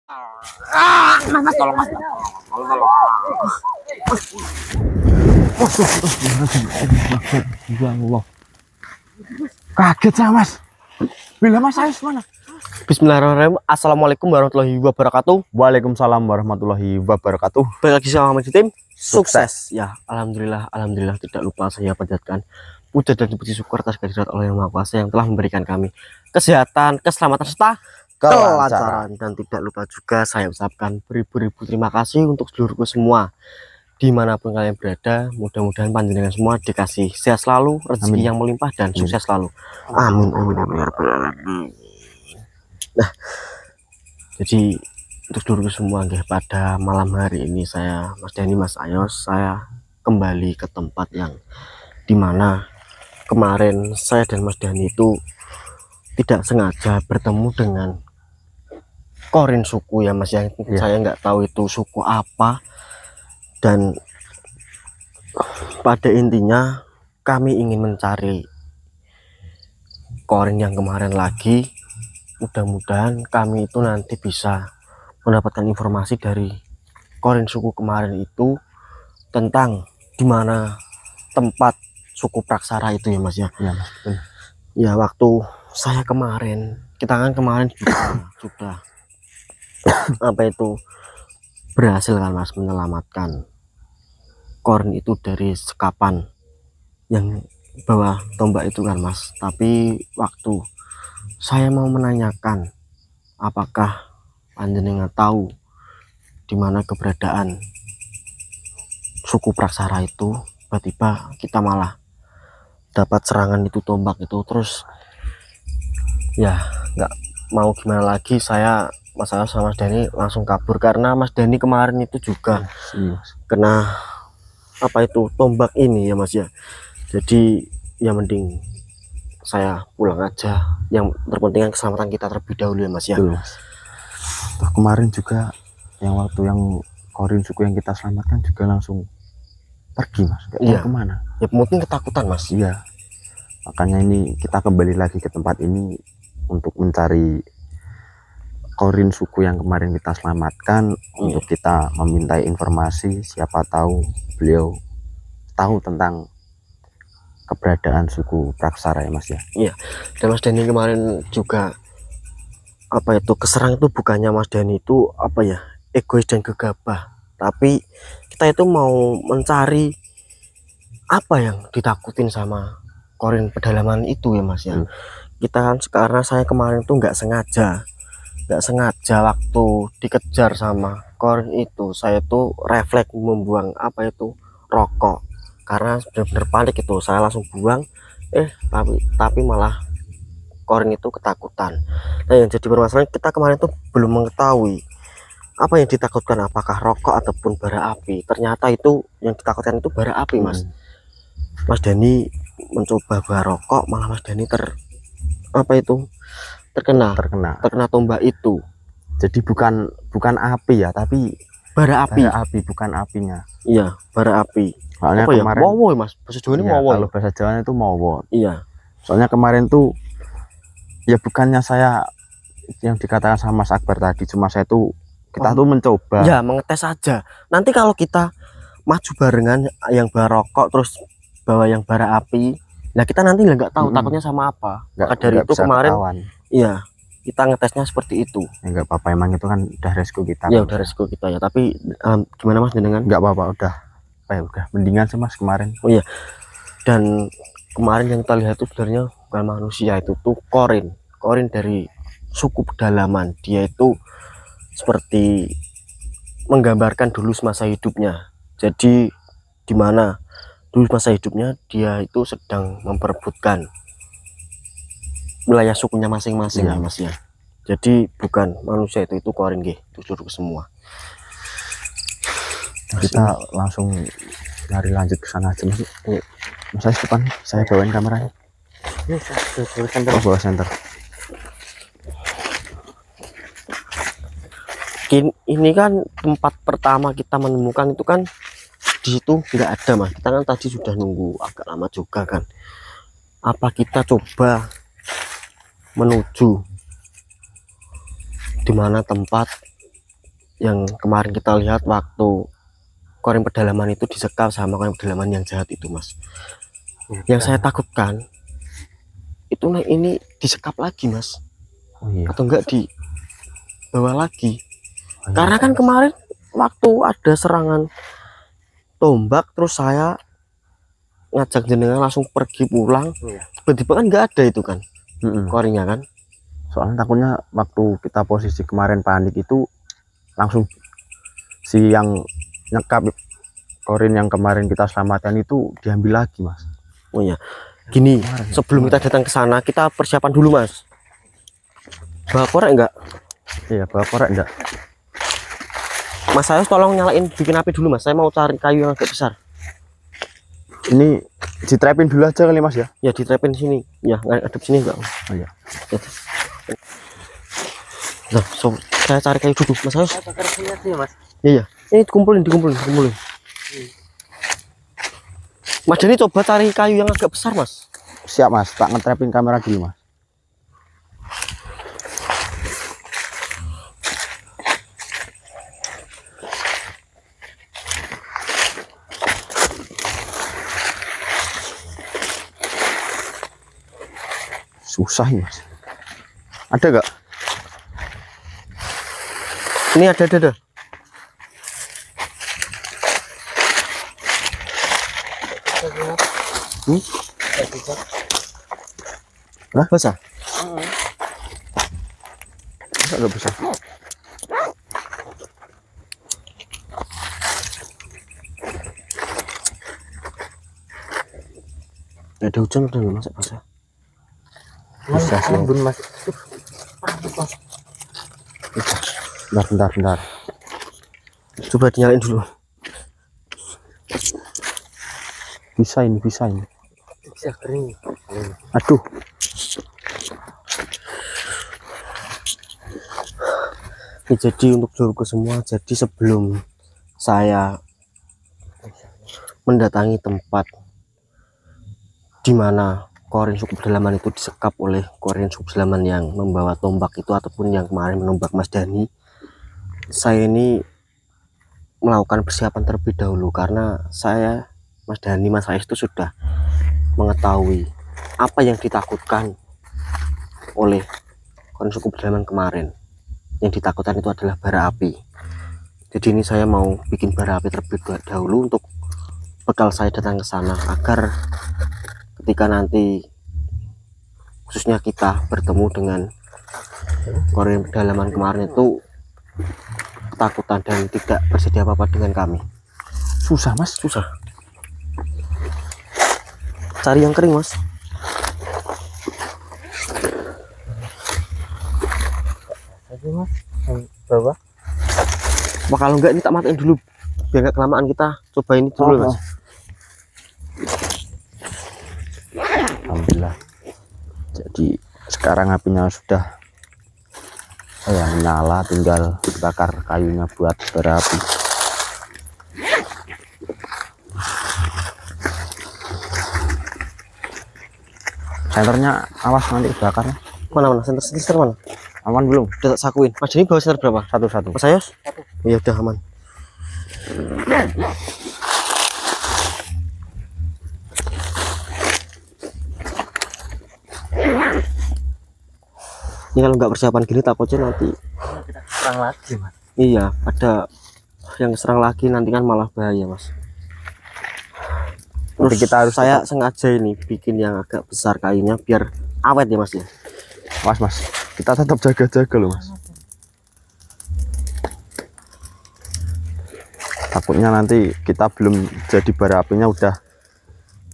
Mas, tolong mas, tolong. Ya Allah. Kaget saya mas. Bila mas saya mana? Bismillahirrahmanirrahim. Assalamualaikum warahmatullahi wabarakatuh. Waalaikumsalam warahmatullahi wabarakatuh. Balik lagi sama Ahmad di tim sukses. Ya, alhamdulillah tidak lupa saya panjatkan puja dan puji syukur atas kehadirat Allah yang Maha Kuasa yang telah memberikan kami kesehatan, keselamatan serta kelancaran. Dan tidak lupa juga saya ucapkan beribu-ribu terima kasih untuk seluruhku semua dimanapun kalian berada. Mudah-mudahan panjenengan semua dikasih sehat selalu, rezeki yang melimpah dan sukses selalu. Amin amin amin. Nah, jadi untuk seluruhku semua pada malam hari ini saya Mas Dani, Mas Ayos, saya kembali ke tempat yang dimana kemarin saya dan Mas Dani itu tidak sengaja bertemu dengan korin suku ya Mas ya. Saya nggak tahu itu suku apa, dan pada intinya kami ingin mencari korin yang kemarin lagi. Mudah-mudahan kami itu nanti bisa mendapatkan informasi dari korin suku kemarin itu tentang dimana tempat suku Praksara itu ya Mas ya. Ya mas, betul. Ya, waktu saya kemarin, kita kan kemarin juga sudah apa itu berhasil kan Mas menyelamatkan korin itu dari sekapan yang bawah tombak itu kan Mas. Tapi waktu saya mau menanyakan apakah panjenengan tahu di mana keberadaan suku Praksara itu, tiba-tiba kita malah dapat serangan itu tombak itu. Terus ya nggak mau gimana lagi, saya masalah sama Mas Dani langsung kabur karena Mas Dani kemarin itu juga kena apa itu tombak ini ya Mas ya. Jadi ya mending saya pulang aja, yang terpenting keselamatan kita terlebih dahulu ya Mas ya. Betul, mas. Toh kemarin juga yang waktu yang korin suku yang kita selamatkan juga langsung pergi mas. Gak tahu kemana. Ya mungkin ketakutan Mas. Iya. Makanya ini kita kembali lagi ke tempat ini untuk mencari korin suku yang kemarin kita selamatkan, untuk kita memintai informasi, siapa tahu beliau tahu tentang keberadaan suku Praksara ya Mas ya. Iya. Dan Mas Dani kemarin juga apa itu keserang itu bukannya Mas Dani itu apa ya, egois dan gegabah, tapi kita itu mau mencari apa yang ditakutin sama korin pedalaman itu ya Mas ya. Kita kan sekarang, saya kemarin tuh nggak sengaja waktu dikejar sama korin itu, saya tuh refleks membuang apa itu rokok karena benar-benar panik itu. Saya langsung buang, tapi malah korin itu ketakutan. Nah, yang jadi permasalahan, kita kemarin tuh belum mengetahui apa yang ditakutkan, apakah rokok ataupun bara api. Ternyata itu yang ditakutkan itu bara api Mas. Mas Dani mencoba bara rokok, malah Mas Dani terkena tombak itu. Jadi bukan api ya, tapi bara api bukan apinya. Iya, bara api. Soalnya apa kemarin ya? Mowo Mas, bahasa Jawa ini iya, mowo. kalau bahasa Jawa itu mowo. Iya. Soalnya kemarin tuh ya bukannya saya yang dikatakan sama Mas Akbar tadi, cuma saya tuh kita tuh mencoba. Ya, mengetes saja. Nanti kalau kita maju barengan yang bara rokok terus bawa yang bara api, nah kita nanti nggak tahu takutnya sama apa. Maka dari itu kemarin iya, kita ngetesnya seperti itu. Ya nggak apa-apa, emang itu kan udah resiko kita. Ya udah resiko kita ya, tapi gimana Mas dengan? Nggak apa-apa, udah mendingan sih Mas kemarin. Oh iya. Dan kemarin yang kita lihat itu sebenarnya bukan manusia, itu tuh korin dari suku pedalaman. Dia itu seperti menggambarkan dulu semasa hidupnya. Jadi dimana dulu masa hidupnya dia itu sedang memperebutkan wilayah sukunya masing-masing ya Mas ya. Jadi bukan manusia, itu korin itu suruh semua. Kita langsung lari lanjut ke sana aja Mas. Mas saya depan, saya bawain kameranya. Bawa center. Ini kan tempat pertama kita menemukan itu kan di situ nggak ada Mas. Kita kan tadi sudah nunggu agak lama juga kan. Apa kita coba menuju di mana tempat yang kemarin kita lihat waktu korin pedalaman itu disekap sama korin pedalaman yang jahat itu, Mas. Yang saya takutkan itu ini disekap lagi, Mas. Oh iya. Atau enggak dibawa lagi. Oh, iya. Karena kan kemarin waktu ada serangan tombak, terus saya ngajak jenengan langsung pergi pulang. Tiba-tiba kan nggak ada itu kan korinnya kan. Soalnya takutnya waktu kita posisi kemarin panik itu langsung si yang nyekap korin yang kemarin kita selamatkan itu diambil lagi, Mas. Oh ya, gini, sebelum kita datang ke sana kita persiapan dulu, Mas. Bawa korek enggak? Iya, bawa korek enggak? Mas, saya tolong nyalain bikin api dulu, Mas. Saya mau cari kayu yang agak besar. Ini ditrapin dulu aja kali, Mas ya? Ya, ditrapin sini. Ya, ngadep sini enggak? Oh iya. Ya. Nah, so, saya cari kayu dulu, Mas. Harus. Iya, ini dikumpulin. Mas Dani coba cari kayu yang agak besar, Mas. Siap, Mas. Tak ngetrapin kamera dulu, Mas. Susah ini, Mas. Ada gak? Ini ada. Lah, basah? Agak besar. Ada hujan udah nggak masak basah? Bisa sih. Mas. Bentar. Coba dinyalain dulu. Bisa ini. Bisa kering. Aduh. Ini jadi untuk dulurku semua, jadi sebelum saya mendatangi tempat di mana korin suku pedalaman itu disekap oleh korin suku pedalaman yang membawa tombak itu ataupun yang kemarin menombak Mas Dani, saya ini melakukan persiapan terlebih dahulu karena saya, Mas Dani, Mas Ais itu sudah mengetahui apa yang ditakutkan oleh korin suku pedalaman kemarin. Yang ditakutkan itu adalah bara api. Jadi ini saya mau bikin bara api terlebih dahulu untuk bekal saya datang ke sana, agar ketika nanti khususnya kita bertemu dengan korin pedalaman kemarin itu ketakutan dan tidak bersedia apa-apa dengan kami. Susah, Mas. Susah. Cari yang kering, Mas. Mas, bawah. Apa kalau enggak ini tak matiin dulu biar enggak kelamaan, kita coba ini dulu, Mas. Alhamdulillah. Jadi sekarang apinya sudah menyala, tinggal dibakar kayunya buat bara api. Senternya awas nanti bakarnya. Mana senter mana? Aman belum? Udah tak sakuin. Mas ini bawa senter berapa? Satu. Mas Ayos? Iya udah aman. Ini kalau nggak persiapan gini takutnya nanti kita serang lagi, Mas. Iya, ada yang serang lagi nanti kan malah bahaya, Mas. Terus kita harus saya sengaja ini bikin yang agak besar kayunya biar awet ya, Mas ya. Mas, kita tetap jaga-jaga loh, Mas. Takutnya nanti kita belum jadi bara apinya udah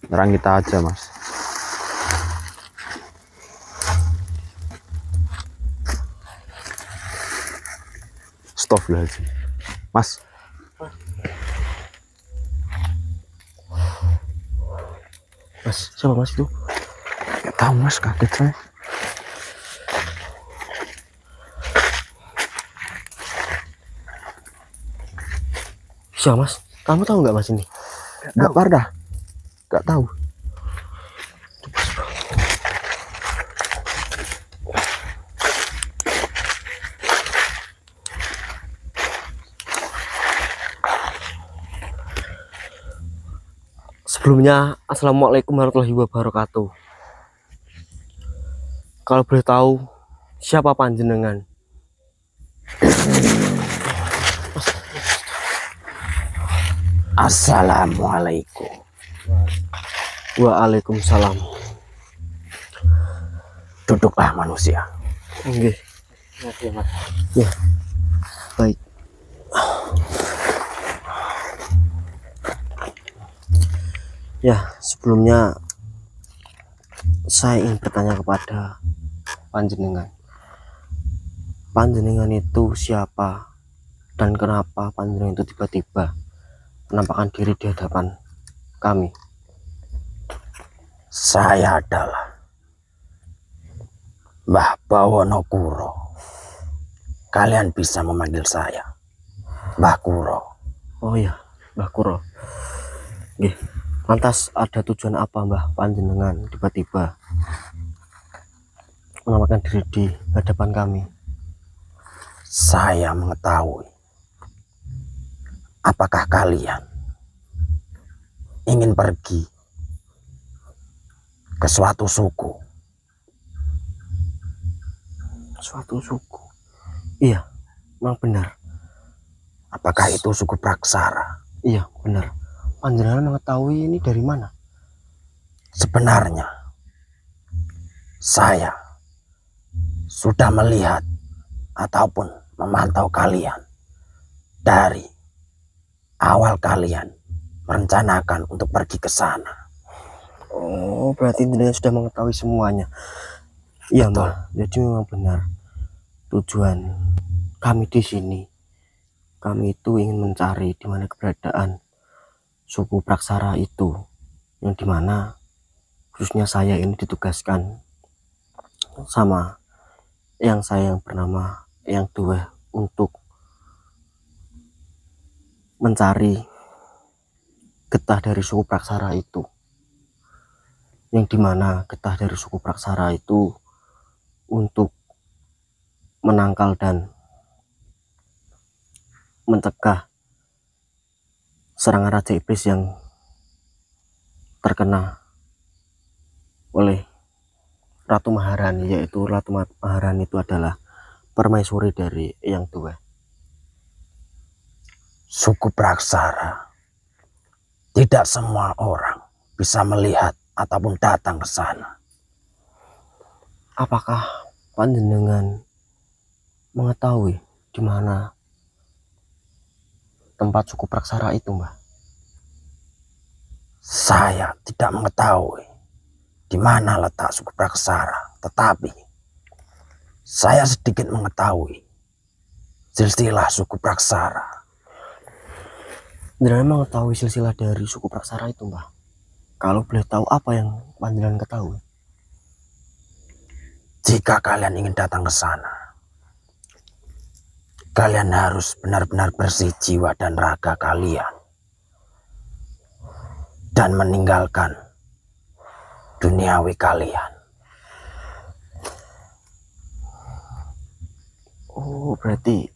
nyerang kita aja, Mas. Astagfirullahaladzim. Mas. Mas, siapa Mas itu? Gak tahu, Mas, kaget saya. Siapa, Mas? Kamu tahu nggak, Mas, ini? Nggak parah. Nggak tahu. Sebelumnya, assalamualaikum warahmatullahi wabarakatuh. Kalau boleh tahu, siapa panjenengan? Assalamualaikum. Waalaikumsalam. Duduklah manusia. Oke. Ya, baik. Ya, sebelumnya saya ingin bertanya kepada panjenengan. Panjenengan itu siapa dan kenapa panjenengan itu tiba-tiba menampakkan diri di hadapan kami? Saya adalah Mbah Bawonokuro. Kalian bisa memanggil saya Mbah Kuro. Oh ya, Mbah Kuro. Nggih. Lantas ada tujuan apa Mbah panjenengan tiba-tiba menampakkan diri di hadapan kami? Saya mengetahui apakah kalian ingin pergi ke suatu suku. Suatu suku. Iya, memang benar. Apakah itu suku Praksara? Iya, benar. Panjenengan mengetahui ini dari mana? Sebenarnya saya sudah melihat ataupun memantau kalian dari awal kalian merencanakan untuk pergi ke sana. Oh, berarti jenengan sudah mengetahui semuanya. Iya, Mbah. Jadi memang benar. Tujuan kami di sini, kami itu ingin mencari di mana keberadaan suku Praksara itu, yang dimana khususnya saya ini ditugaskan sama yang saya yang bernama Yang Duwe untuk mencari getah dari suku Praksara itu, yang dimana getah dari suku Praksara itu untuk menangkal dan mencegah serangan Raja Iblis yang terkena oleh Ratu Maharani, yaitu Ratu Maharani itu adalah permaisuri dari Yang Tua. Suku Praksara, tidak semua orang bisa melihat ataupun datang ke sana. Apakah panjenengan mengetahui di mana tempat suku Praksara itu, Mbah? Saya tidak mengetahui di mana letak suku Praksara, tetapi saya sedikit mengetahui silsilah suku Praksara. Jenengan mengetahui silsilah dari suku Praksara itu, Mbah? Kalau boleh tahu, apa yang panjenengan ketahui? Jika kalian ingin datang ke sana, kalian harus benar-benar bersih jiwa dan raga kalian dan meninggalkan duniawi kalian. Oh, berarti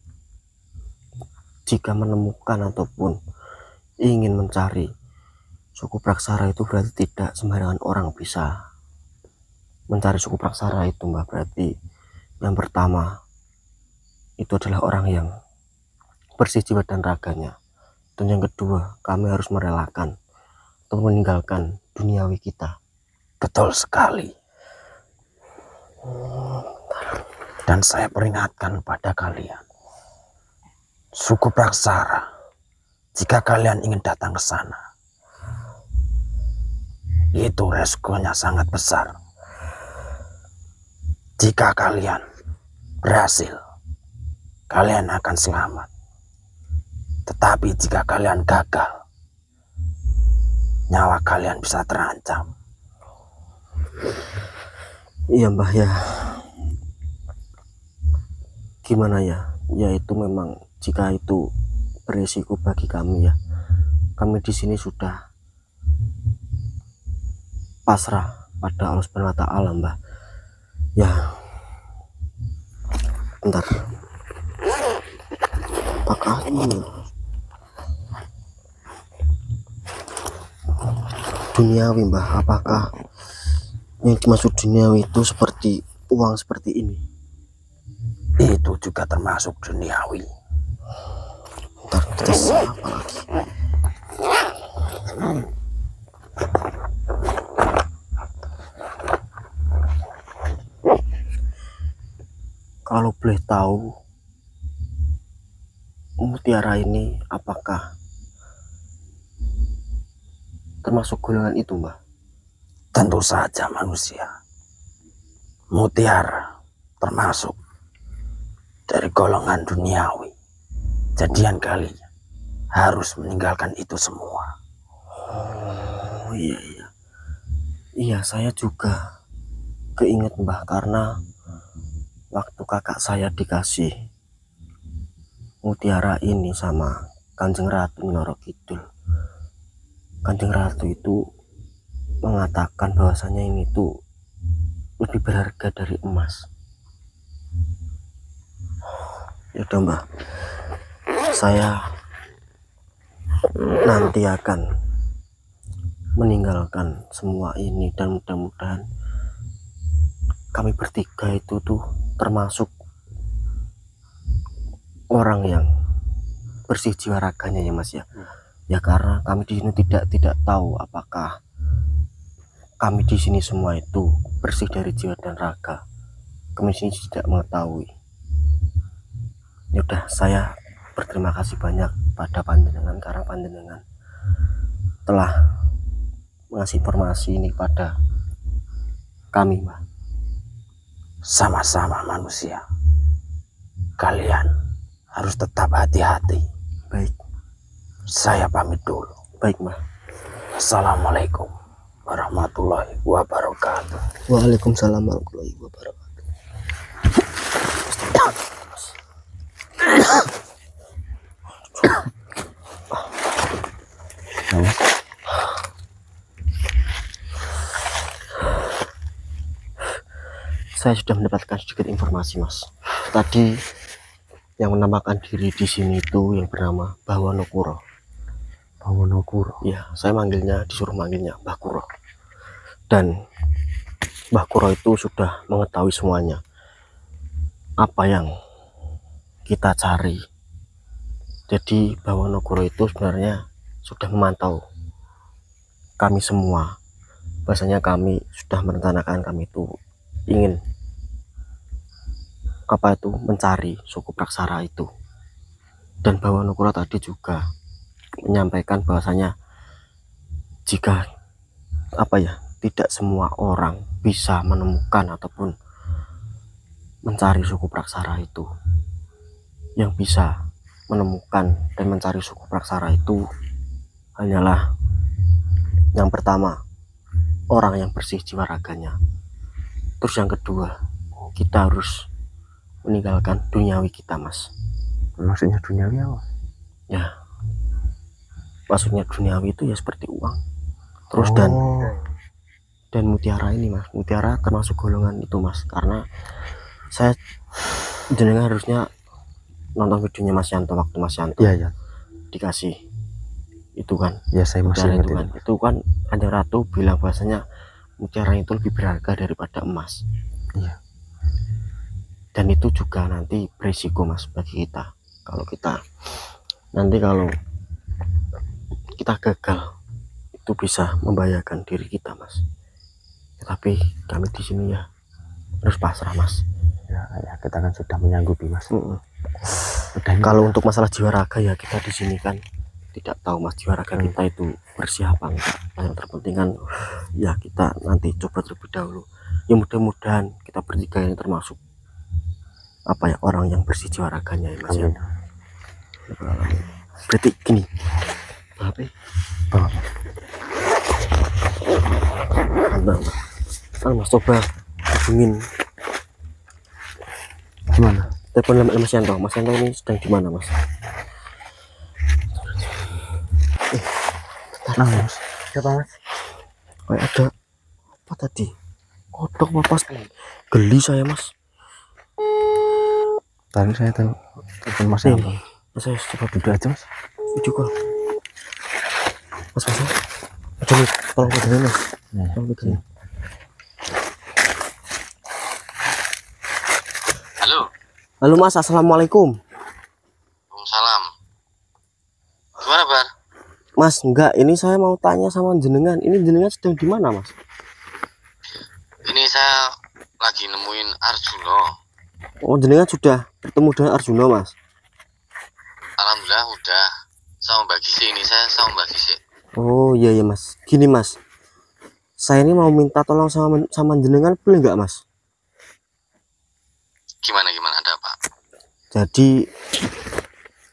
jika menemukan ataupun ingin mencari suku Praksara itu berarti tidak sembarangan orang bisa mencari suku Praksara itu, Mbak. Berarti yang pertama itu adalah orang yang bersih jiwa dan raganya, dan yang kedua kami harus merelakan atau meninggalkan duniawi kita. Betul sekali. Dan saya peringatkan kepada kalian, suku Praksara, jika kalian ingin datang ke sana, itu resikonya sangat besar. Jika kalian berhasil, kalian akan selamat. Tetapi jika kalian gagal, nyawa kalian bisa terancam. Iya, Mbah, ya. Gimana ya? Ya itu memang jika itu berisiko bagi kami ya. Kami di sini sudah pasrah pada Allah Subhanahu wa taala, Mbah. Ya. Bentar. Apakah ini? duniawi Mbah. Apakah yang dimaksud duniawi itu seperti uang seperti ini? Itu juga termasuk duniawi. Ntar kita siapa lagi? Kalau boleh tahu, mutiara ini apakah termasuk golongan itu Mbah? Tentu saja manusia. Mutiara termasuk dari golongan duniawi. Jadian kalinya harus meninggalkan itu semua. Oh iya iya. Iya, saya juga keinget Mbah, karena waktu kakak saya dikasih mutiara ini sama Kanjeng Ratu Nyoro Kidul, Kanjeng Ratu itu mengatakan bahwasanya ini tuh lebih berharga dari emas. Ya udah Mbah, saya nanti akan meninggalkan semua ini, dan mudah-mudahan kami bertiga itu tuh termasuk orang yang bersih jiwa raganya ya Mas ya. Ya karena kami di sini tidak tahu apakah kami di sini semua itu bersih dari jiwa dan raga. Kami sini tidak mengetahui. Ya udah, saya berterima kasih banyak pada panjenengan karena panjenengan telah mengasih informasi ini pada kami Mbah. Sama-sama manusia. Kalian harus tetap hati-hati. Baik. Saya pamit dulu. Baik Mbah. Assalamualaikum warahmatullahi wabarakatuh. Waalaikumsalam warahmatullahi wabarakatuh. Saya sudah mendapatkan sedikit informasi Mas. Tadi yang menamakan diri di sini itu yang bernama Bawanokuro. Bawanokuro. Ya, saya disuruh manggilnya Mbah Kuro. Dan Mbah Kuro itu sudah mengetahui semuanya apa yang kita cari. Jadi Bawanokuro itu sebenarnya sudah memantau kami semua. Bahasanya kami sudah merencanakan kami itu ingin mencari suku Praksara itu. Dan Bawanokuro tadi juga menyampaikan bahwasanya jika tidak semua orang bisa menemukan ataupun mencari suku Praksara itu, yang bisa menemukan dan mencari suku Praksara itu hanyalah yang pertama orang yang bersih jiwa raganya. Terus yang kedua, kita harus meninggalkan duniawi kita Mas. Maksudnya duniawi apa? Ya, maksudnya duniawi itu ya seperti uang. Terus dan mutiara ini Mas, mutiara termasuk golongan itu Mas, karena saya jenengan harusnya nonton videonya Mas Yanto waktu Mas Yanto dikasih itu kan. Ya saya masih ingat itu kan Kanjeng Ratu bilang bahwasanya mutiara itu lebih berharga daripada emas. Iya. Dan itu juga nanti berisiko Mas bagi kita. Kalau kita gagal, itu bisa membahayakan diri kita Mas. Tapi kami di sini ya harus pasrah Mas. Ya kita kan sudah menyanggupi Mas. Kalau untuk masalah jiwa raga ya kita di sini kan tidak tahu Mas, jiwa raga kita itu bersih apa enggak. Yang terpenting kan ya kita nanti coba terlebih dahulu. Ya mudah-mudahan kita bertiga ini termasuk orang yang bersih jiwa raganya ya Mas. Ya. Berarti gini, Mas coba hubungin gimana? Telepon Mas Yanto. Mas Yanto ini sedang di mana Mas? Mas. Siapa Mas? Kayak ada apa tadi? Kodok apa pas? Geli saya Mas. Tadi saya telepon Mas Yanto. Saya coba duduk aja Mas. Video call. Mas. Udah nih, tolong pegangin mas. Ya, Tolong pegangin. Halo. Halo mas, assalamualaikum. Waalaikumsalam. Gimana, Bar? Mas, enggak, ini saya mau tanya sama jenengan. Ini jenengan sedang di mana mas? Ini saya lagi nemuin Arjuno. Oh, jenengan sudah bertemu dengan Arjuno mas? Alhamdulillah udah. Sama Mbak Gisi ini saya sama Mbak Gisi. Oh iya ya mas. Gini mas, saya ini mau minta tolong sama jenengan, boleh nggak mas? Gimana ada apa? Jadi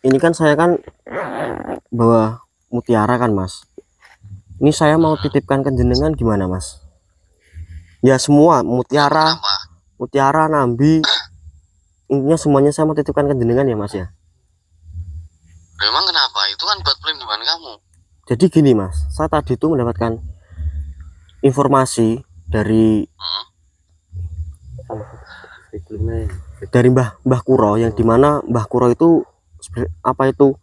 ini kan saya kan bawa mutiara kan mas. Ini saya mau titipkan ke jenengan, gimana mas? Ya semua mutiara, Kenapa? mutiara, nambi, intinya semuanya saya mau titipkan ke jenengan ya mas ya. Memang kenapa? Itu kan buat pelindungan kamu. Jadi gini mas, saya tadi itu mendapatkan informasi dari Mbah Kuro, yang dimana Mbah Kuro itu apa itu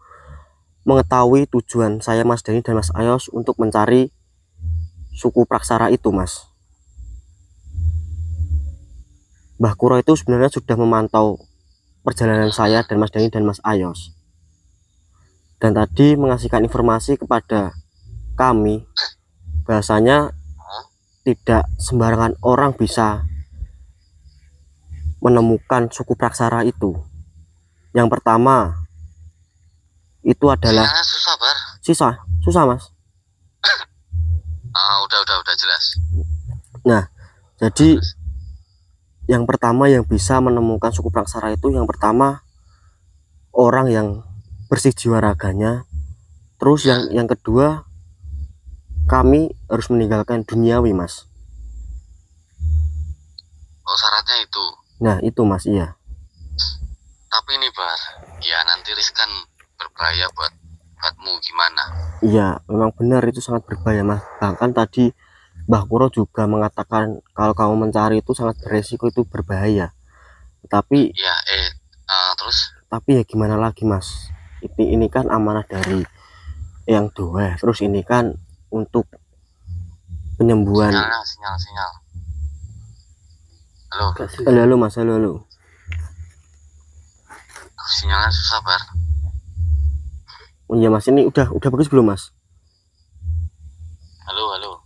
mengetahui tujuan saya Mas Dani dan Mas Ayos untuk mencari suku Praksara itu mas. Mbah Kuro itu sebenarnya sudah memantau perjalanan saya dan Mas Dani dan Mas Ayos, dan tadi mengasihkan informasi kepada kami bahasanya tidak sembarangan orang bisa menemukan suku Praksara itu. Yang pertama itu adalah Sinyalnya susah, Bar. susah mas. Udah jelas. Nah, jadi yang pertama yang bisa menemukan suku Praksara itu, yang pertama orang yang bersih jiwa raganya. Terus yang kedua, kami harus meninggalkan duniawi mas. Oh, syaratnya itu. Nah itu mas, iya. Tapi ini, Bar, ya nanti riskan, berbahaya buatmu gimana? Iya memang benar, itu sangat berbahaya mas. Bahkan tadi Mbah Kuro juga mengatakan kalau kamu mencari itu sangat beresiko, itu berbahaya. Tapi Ya, terus? tapi ya gimana lagi mas, ini kan amanah dari yang doa. Terus ini kan untuk penyembuhan. Sinyal. Halo. Halo mas, halo. Sinyalnya susah, Bar. Oh iya mas, ini udah bagus belum mas?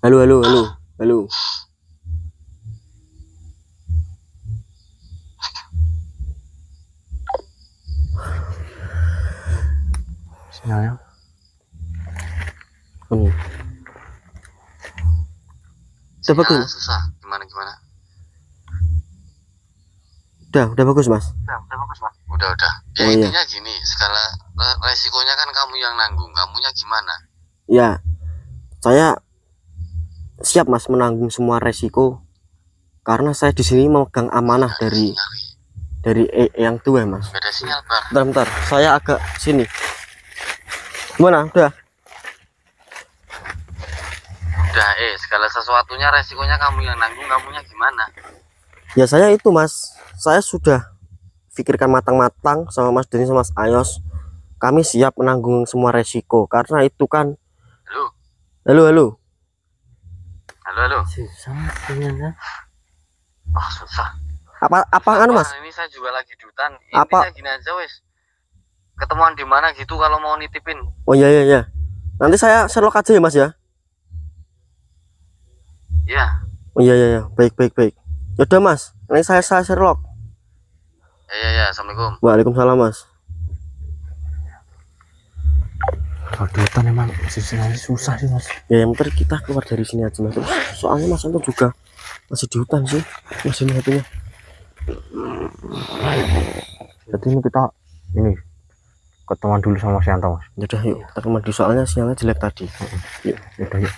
Halo. Halo. Sinyalnya Ini udah bagus. Sinyalnya susah. Gimana? Udah bagus mas. Udah. Ya Oh, iya. intinya gini, skala resikonya kan kamu yang nanggung. Kamunya gimana? Ya saya siap mas menanggung semua resiko, karena saya di sini memegang amanah dari yang tua mas. Beda sinyal, Bar. Bentar, saya agak sini. Gimana? Udah. Udah, segala sesuatunya resikonya kamu yang nanggung. Kamunya gimana? Ya saya itu mas, saya sudah pikirkan matang-matang sama Mas Deni sama Mas Ayos. Kami siap menanggung semua resiko, karena itu kan. Halo. susah sinyalnya. Oh, susah. Apa anu mas? Ini saya juga lagi di hutan. Apa? Intinya gini aja, wes. Ketemuan di mana gitu kalau mau nitipin. Oh iya. Nanti saya Sherlock aja ya mas ya. Ya. Oh iya. Baik. Yaudah mas, nanti saya Sherlock. Ya. Assalamualaikum. Waalaikumsalam mas. Kalau di hutan emang sinyalnya susah sih mas. Ya yang penting kita keluar dari sini aja mas. Soalnya mas Anto juga masih di hutan sih, masih hatinya. Jadi ini kita ketemuan dulu sama Mas Yanto mas. Yaudah yuk kita kemana, soalnya sinyalnya jelek tadi. Yaudah.